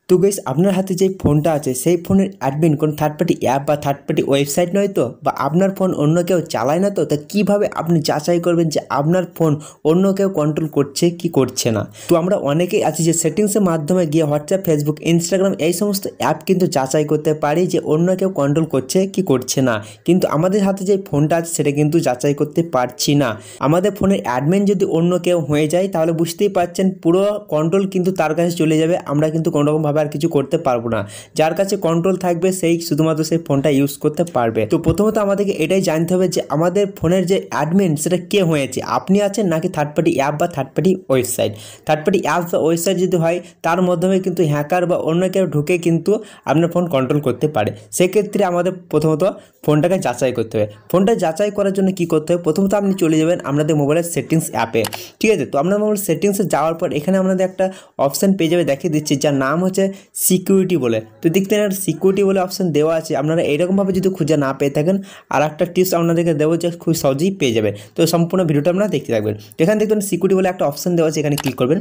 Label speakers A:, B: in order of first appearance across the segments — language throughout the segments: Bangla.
A: তো গাইস আপনার হাতে যে ফোনটা আছে সেই ফোনের অ্যাডমিন কোন থার্ড পার্টি অ্যাপ বা থার্ড পার্টি ওয়েবসাইট নয় তো, বা আপনার ফোন অন্য কেউ চালায় না তো, তা কীভাবে আপনি যাচাই করবেন যে আপনার ফোন অন্য কেউ কন্ট্রোল করছে কি করছে না? তো আমরা অনেকেই আছি যে সেটিংসের মাধ্যমে গিয়ে হোয়াটসঅ্যাপ, ফেসবুক, ইনস্টাগ্রাম এই সমস্ত অ্যাপ কিন্তু যাচাই করতে পারি যে অন্য কেউ কন্ট্রোল করছে কি করছে না, কিন্তু আমাদের হাতে যে ফোনটা আছে সেটা কিন্তু যাচাই করতে পারছি না। আমাদের ফোনের অ্যাডমিন যদি অন্য কেউ হয়ে যায় তাহলে বুঝতেই পারছেন পুরো কন্ট্রোল কিন্তু তার কাছে চলে যাবে, আমরা কিন্তু কোনোরকমভাবে আর কিছু করতে পারবো না। যার কাছে কন্ট্রোল থাকবে সেই শুধুমাত্র সেই ফোনটা ইউজ করতে পারবে। তো প্রথমত আমাদেরকে এটাই জানতে হবে যে আমাদের ফোনের যে অ্যাডমিন সেটা কে হয়েছে, আপনি আছেন নাকি থার্ড পার্টি অ্যাপ বা third party website. Third party app বা ওয়েবসাইট যদি হয় তার মাধ্যমে কিন্তু হ্যাকার বা অন্য কেউ ঢুকে কিন্তু আপনার ফোন কন্ট্রোল করতে পারে। সেক্ষেত্রে আমাদের প্রথমত ফোনটাকে যাচাই করতে হবে। ফোনটা যাচাই করার জন্য কি করতে হবে, প্রথমত আপনি চলে যাবেন আপনাদের মোবাইলের সেটিংস অ্যাপে, ঠিক আছে। তো আপনার মোবাইল সেটিংসে যাওয়ার পর এখানে আপনাদের একটা অপশান পেয়ে যাবে, দেখিয়ে দিচ্ছি, যার নাম হচ্ছে সিকিউরিটি বলে। তো দেখতে একটা সিকিউরিটি বলে অপশান দেওয়া আছে। আপনারা এইরকমভাবে যদি খুঁজে না পেয়ে থাকেন আর একটা টিপস আপনাদেরকে দেবো যে খুব সহজেই পেয়ে যাবেন। তো সম্পূর্ণ ভিডিওটা আপনারা দেখতে থাকবেন। এখানে দেখবেন সিকিউরিটি বলে একটা অপশান দেওয়া আছে, এখানে ক্লিক করবেন।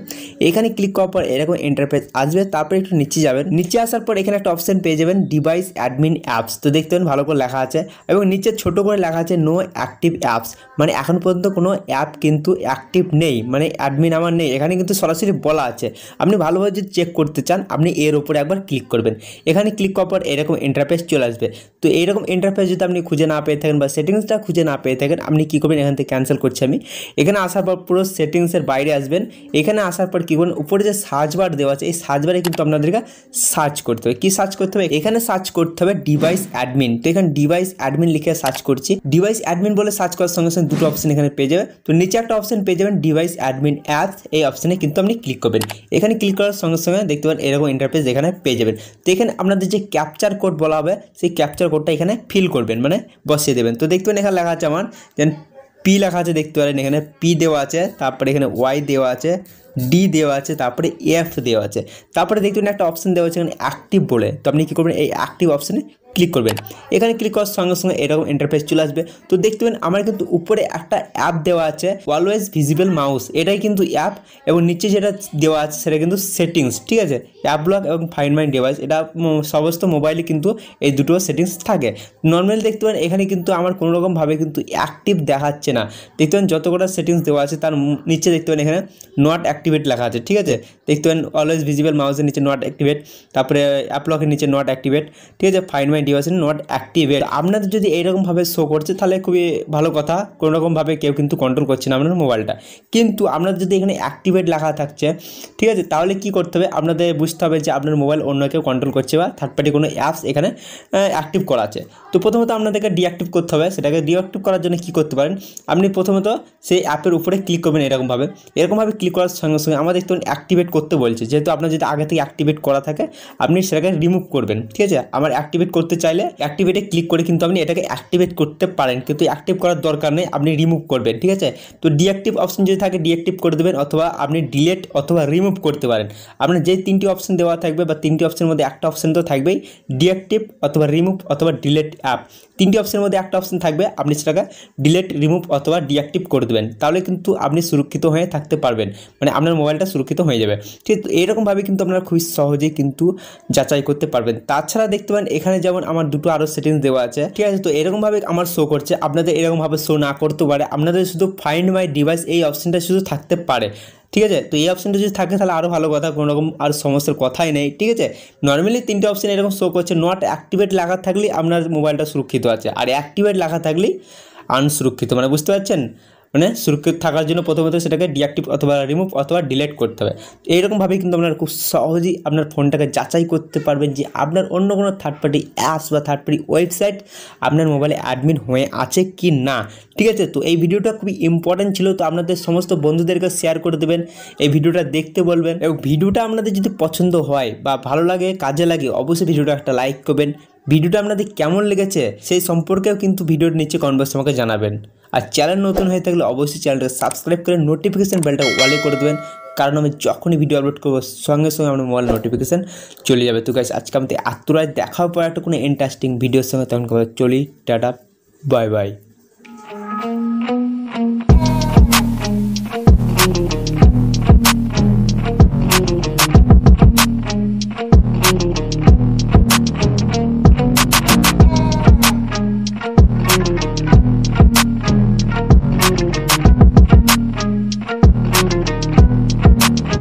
A: এখানে ক্লিক করার পর এরকম ইন্টারফেস আসবে, তারপরে একটু নিচে যাবেন। নিচে আসার পর এখানে একটা অপশান পেয়ে যাবেন ডিভাইস অ্যাডমিন অ্যাপস। তো দেখতে পাবেন ভালো করে লেখা আছে এবং নিচে ছোটো করে লেখা আছে নো অ্যাক্টিভ অ্যাপস, মানে এখন পর্যন্ত কোনো অ্যাপ কিন্তু অ্যাক্টিভ নেই, মানে অ্যাডমিন আমার নেই। এখানে কিন্তু সরাসরি বলা আছে। আপনি ভালোভাবে যদি চেক করতে চান আপনি এর উপরে একবার ক্লিক করবেন। এখানে ক্লিক করার পর এরকম ইন্টারফেস চলে আসবে। তো এইরকম ইন্টারফেস যদি আপনি খুঁজে না পেয়ে থাকেন বা সেটিংসটা খুঁজে না পেয়ে থাকেন, আপনি কী করবেন, এখান থেকে ক্যান্সেল করছি আমি। এখানে আসার পর পুরো সেটিংসের বাইরে আসবেন। এখানে আসার পর কী করবেন, উপরে যে সার্চ বার দেওয়া আছে এই সার্চ বারে কিন্তু আপনাদেরকে সার্চ করতে হবে। কী সার্চ করতে হবে, এখানে সার্চ করতে হবে ডিভাইস অ্যাডমিন। তো এখানে ডিভাইস অ্যাডমিন লিখে সার্চ করছি। ডিভাইস অ্যাডমিন বলে সার্চ করার সঙ্গে সঙ্গে দুটো অপশন এখানে পেয়ে যাবে। তো নিচে একটা অপশন পেয়ে যাবেন ডিভাইস অ্যাডমিন অ্যাপস, এই অপশনে কিন্তু আপনি ক্লিক করবেন। এখানে ক্লিক করার সঙ্গে সঙ্গে দেখতে পাবেন এরকম ইন্টারফেস এখানে পেয়ে যাবেন। তো এখানে আপনাদের যে ক্যাপচার কোড বলা হবে সেই ক্যাপচার কোডটা এখানে ফিল করবেন, মানে বসিয়ে দেবেন। তো দেখতে পাবেন এখানে লেখা আছে আমার যেন পি লেখা আছে, দেখতে পারেন এখানে পি দেওয়া আছে, তারপরে এখানে ওয়াই দেওয়া আছে, ডি দেওয়া আছে, তারপরে এফ দেওয়া আছে, তারপরে দেখবেন একটা অপশন দেওয়া আছে এখানে অ্যাক্টিভ বলে। তো আপনি কী করবেন, এই অ্যাক্টিভ অপশানে ক্লিক করবেন। এখানে ক্লিক করার সঙ্গে সঙ্গে এরকম ইন্টারফেস চলে আসবে। তো দেখতে পাবেন আমার কিন্তু উপরে একটা অ্যাপ দেওয়া আছে অলওয়েজ ভিজিবল মাউস, এটাই কিন্তু অ্যাপ, এবং নিচে যেটা দেওয়া আছে সেটা কিন্তু সেটিংস, ঠিক আছে। অ্যাপ ব্লক এবং ফাইন্ড মাই ডিভাইস, এটা সমস্ত মোবাইলে কিন্তু এই দুটো সেটিংস থাকে। নর্মালি দেখতে পাবেন এখানে কিন্তু আমার কোনোরকমভাবে কিন্তু অ্যাক্টিভ দেখাচ্ছে না। দেখতে পাবেন যত কটা সেটিংস দেওয়া আছে তার নিচে দেখতে পাবেন এখানে নট অ্যাক্টিভেট লেখা আছে, ঠিক আছে। দেখতে পাবেন অলওয়েজ ভিজিবল মাউসের নিচে নট অ্যাক্টিভেট, তারপরে অ্যাপ লকের নিচে নট অ্যাক্টিভেট, ঠিক আছে। Find my device not activate. আপনাদের যদি এইরকমভাবে শো করছে তাহলে খুবই ভালো কথা, কোনোরকমভাবে কেউ কিন্তু কন্ট্রোল করছে না আপনার মোবাইলটা। কিন্তু আপনাদের যদি এখানে অ্যাক্টিভেট লেখা থাকছে, ঠিক আছে, তাহলে কি করতে হবে, আপনাদের বুঝতে হবে যে আপনার মোবাইল অন্য কেউ কন্ট্রোল করছে বা থার্ড পার্টি কোনো অ্যাপস এখানে অ্যাক্টিভ করা আছে। তো প্রথমত আপনাদেরকে ডিঅ্যাক্টিভ করতে হবে। সেটাকে ডিঅ্যাক্টিভ করার জন্য কী করতে পারেন, আপনি প্রথমত সেই অ্যাপের উপরে ক্লিক করবেন। এরকমভাবে ক্লিক করার সঙ্গে সঙ্গে আমাদের একটু অ্যাক্টিভেট করতে বলছে, যেহেতু আপনার যদি আগে থেকে অ্যাক্টিভেট করা থাকে আপনি সেটাকে রিমুভ করবেন, ঠিক আছে। আমার অ্যাক্টিভেট করতে চাইলে অ্যাক্টিভেটে ক্লিক করে কিন্তু আপনি এটাকে অ্যাক্টিভেট করতে পারেন, কিন্তু অ্যাক্টিভ করার দরকার নেই, আপনি রিমুভ করবেন, ঠিক আছে। তো ডিঅ্যাক্টিভ অপশন যদি থাকে ডিঅ্যাক্টিভ করে দেবেন, অথবা আপনি ডিলেট অথবা রিমুভ করতে পারেন। আপনার যে তিনটি অপশন দেওয়া থাকবে বা তিনটি অপশনের মধ্যে একটা অপশন তো থাকবেই, ডিঅ্যাক্টিভ অথবা রিমুভ অথবা ডিলেট অ্যাপ, তিনটি অপশনের মধ্যে একটা অপশন থাকবে, আপনি সেটাকে ডিলেট, রিমুভ অথবা ডিঅ্যাক্টিভ করে দেবেন। তাহলে কিন্তু আপনি সুরক্ষিত হয়ে থাকতে পারবেন, মানে আপনার মোবাইলটা সুরক্ষিত হয়ে যাবে, ঠিক। এরকমভাবে কিন্তু আপনারা খুব সহজেই কিন্তু যাচাই করতে পারবেন। তাছাড়া দেখতে পারেন এখানে যেমন আমার দুটো আরও সেটিংস দেওয়া আছে, ঠিক আছে। তো এরকমভাবে আমার শো করছে, আপনাদের এরকমভাবে শো না করতে পারে, আপনাদের শুধু ফাইন্ড মাই ডিভাইস এই অপশানটা শুধু থাকতে পারে, ঠিক আছে। তো এই অপশানটা যদি থাকে তাহলে আরও ভালো কথা, কোনো রকম আর সমস্যার কথাই নেই, ঠিক আছে। নর্মালি তিনটে অপশান এরকম শো করছে, নট অ্যাক্টিভেট লেখা থাকলেই আপনার মোবাইলটা সুরক্ষিত আছে, আর অ্যাক্টিভেট লেখা থাকলেই আনসুরক্ষিত, মানে বুঝতে পারছেন। মানে সুরক্ষিত থাকার জন্য প্রথমত সেটাকে ডিঅ্যাক্টিভ অথবা রিমুভ অথবা ডিলেট করতে হবে। এইরকমভাবেই কিন্তু আপনারা খুব সহজেই আপনার ফোনটাকে যাচাই করতে পারবেন যে আপনার অন্য কোনো থার্ড পার্টি অ্যাপস বা থার্ড পার্টি ওয়েবসাইট আপনার মোবাইলে অ্যাডমিন হয়ে আছে কি না, ঠিক আছে। তো এই ভিডিওটা খুবই ইম্পর্ট্যান্ট ছিল, তো আপনাদের সমস্ত বন্ধুদেরকে শেয়ার করে দেবেন, এই ভিডিওটা দেখতে বলবেন, এবং ভিডিওটা আপনাদের যদি পছন্দ হয় বা ভালো লাগে, কাজে লাগে, অবশ্যই ভিডিওটা একটা লাইক করবেন। ভিডিওটা আপনাদের কেমন লেগেছে সেই সম্পর্কেও কিন্তু ভিডিওর নিচে কমেন্ট বক্সে আমাকে জানাবেন। আর চ্যানেল নতুন হয়ে থাকলে অবশ্যই চ্যানেলটাকে সাবস্ক্রাইব করে নোটিফিকেশান বেলটা অলে করে দেবেন, কারণ আমি যখনই ভিডিও আপলোড করবো সঙ্গে সঙ্গে আমার মোবাইল নোটিফিকেশান চলে যাবে। তো গাইস আজকে আমাদের আত্মরায় দেখার পর একটা কোনো ইন্টারেস্টিং ভিডিওর সঙ্গে তখন চলি, টাটা, বাই বাই।